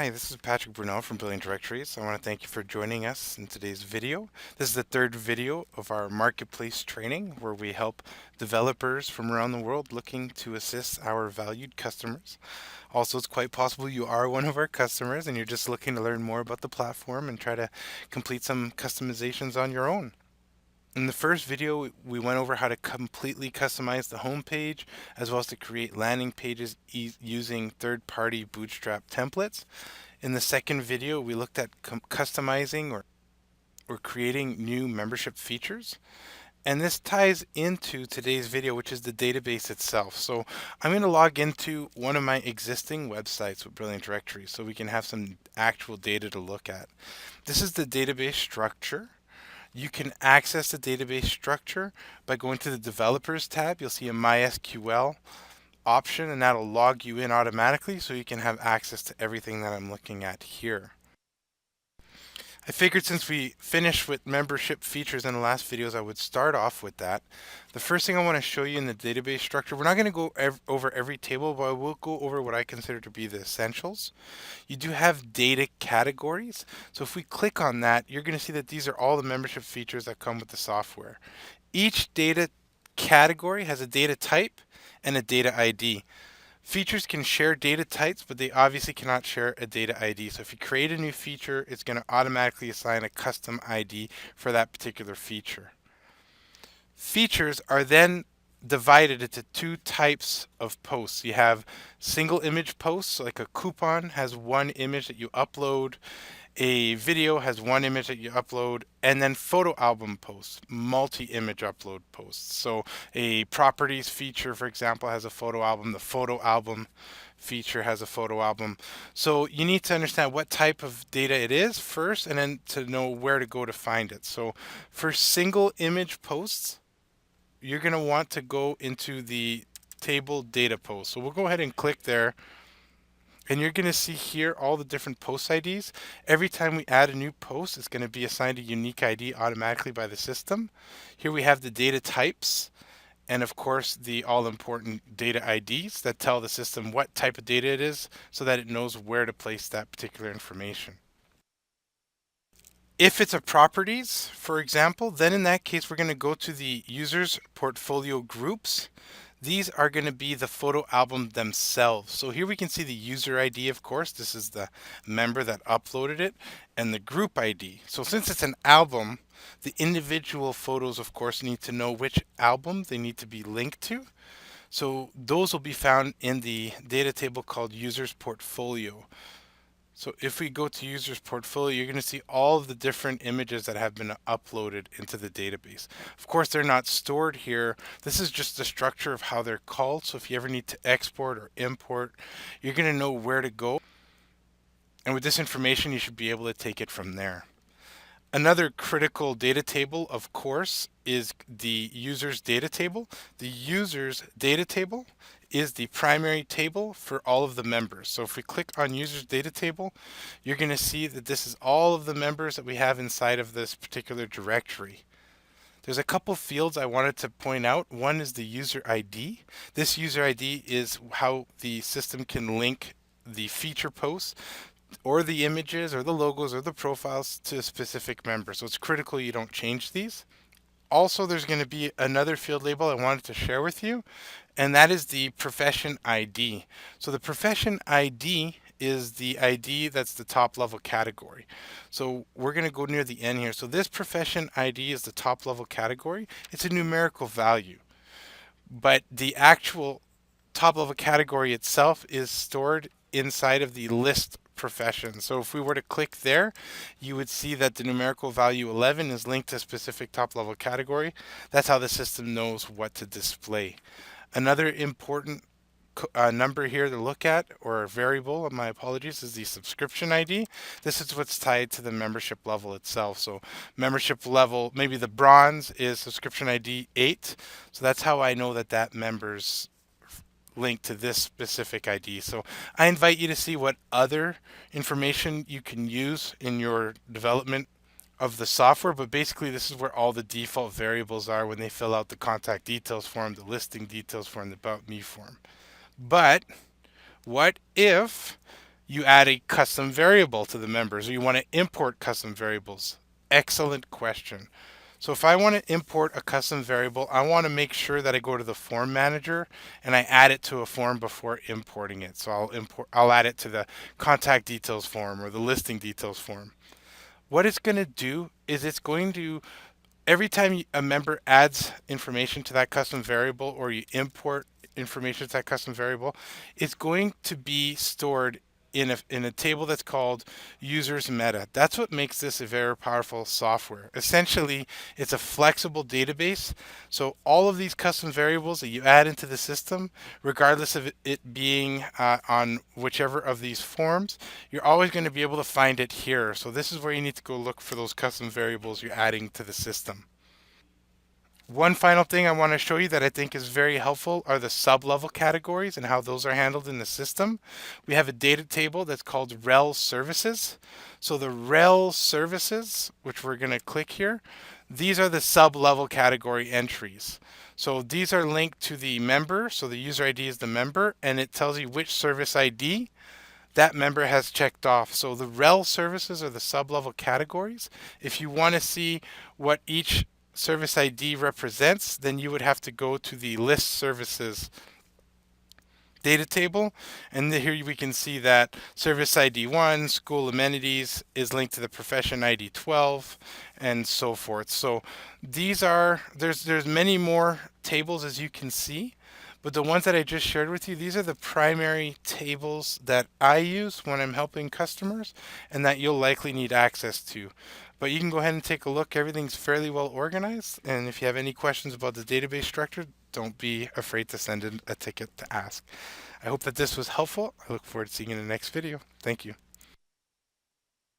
Hi, this is Patrick Brunel from Building Directories. I want to thank you for joining us in today's video. This is the third video of our marketplace training where we help developers from around the world looking to assist our valued customers. Also, it's quite possible you are one of our customers and you're just looking to learn more about the platform and try to complete some customizations on your own. In the first video, we went over how to completely customize the home page as well as to create landing pages using third-party Bootstrap templates. In the second video, we looked at customizing or creating new membership features. And this ties into today's video, which is the database itself. So I'm going to log into one of my existing websites with Brilliant Directory so we can have some actual data to look at. This is the database structure. You can access the database structure by going to the Developers tab. You'll see a MySQL option, and that'll log you in automatically so you can have access to everything that I'm looking at here. I figured since we finished with membership features in the last videos, I would start off with that. The first thing I want to show you in the database structure, we're not going to go over every table, but I will go over what I consider to be the essentials. You do have data categories. So if we click on that, you're going to see that these are all the membership features that come with the software. Each data category has a data type and a data ID. Features can share data types, but they obviously cannot share a data ID. So if you create a new feature, it's going to automatically assign a custom ID for that particular feature. Features are then divided into two types of posts. You have single image posts, like a coupon has one image that you upload, a video has one image that you upload, and then photo album posts, multi-image upload posts. So a properties feature, for example, has a photo album. The photo album feature has a photo album. So you need to understand what type of data it is first, and then to know where to go to find it. So for single image posts, you're going to want to go into the table data post. So we'll go ahead and click there. And you're going to see here all the different post IDs. Every time we add a new post, it's going to be assigned a unique ID automatically by the system. Here we have the data types and of course the all-important data IDs that tell the system what type of data it is so that it knows where to place that particular information. If it's a properties, for example, then in that case, we're going to go to the users portfolio groups. These are going to be the photo album themselves. So here we can see the user ID, of course. This is the member that uploaded it, and the group ID. So since it's an album, the individual photos, of course, need to know which album they need to be linked to. So those will be found in the data table called users portfolio. So if we go to users portfolio, you're going to see all of the different images that have been uploaded into the database. Of course, they're not stored here. This is just the structure of how they're called. So if you ever need to export or import, you're going to know where to go. And with this information, you should be able to take it from there. Another critical data table, of course, is the users data table. The users data table is the primary table for all of the members. So if we click on users data table, you're going to see that this is all of the members that we have inside of this particular directory. There's a couple fields I wanted to point out. One is the user ID. This user ID is how the system can link the feature posts or the images or the logos or the profiles to a specific member. So it's critical you don't change these. Also, there's going to be another field label I wanted to share with you, and that is the profession ID. So the profession ID is the ID that's the top level category. So we're going to go near the end here. So this profession ID is the top level category. It's a numerical value, but the actual top level category itself is stored inside of the list profession. So if we were to click there, you would see that the numerical value 11 is linked to a specific top level category. That's how the system knows what to display. Another important number here to look at, or variable, my apologies, is the subscription ID. This is what's tied to the membership level itself. So membership level, maybe the bronze is subscription ID 8. So that's how I know that that member's linked to this specific ID. So I invite you to see what other information you can use in your development of the software, but basically this is where all the default variables are when they fill out the contact details form, the listing details form, the about me form. But what if you add a custom variable to the members, or you want to import custom variables. Excellent question. So if I want to import a custom variable, I want to make sure that I go to the form manager and I add it to a form before importing it. So I'll add it to the contact details form or the listing details form. What it's going to do is it's going to every time a member adds information to that custom variable or you import information to that custom variable, it's going to be stored in a table that's called users meta. That's what makes this a very powerful software. Essentially, it's a flexible database. So all of these custom variables that you add into the system, regardless of it being on whichever of these forms, you're always going to be able to find it here. So this is where you need to go look for those custom variables you're adding to the system. One final thing I want to show you that I think is very helpful are the sub-level categories and how those are handled in the system. We have a data table that's called rel services. So the rel services, which we're going to click here, these are the sub-level category entries. So these are linked to the member. So the user ID is the member, and it tells you which service ID that member has checked off. So the rel services are the sub-level categories. If you want to see what each service ID represents, then you would have to go to the list services data table. And here we can see that service ID 1, school amenities, is linked to the profession ID 12, and so forth. So there's many more tables as you can see. But the ones that I just shared with you, these are the primary tables that I use when I'm helping customers and that you'll likely need access to. But you can go ahead and take a look. Everything's fairly well organized. And if you have any questions about the database structure, don't be afraid to send in a ticket to ask. I hope that this was helpful. I look forward to seeing you in the next video. Thank you.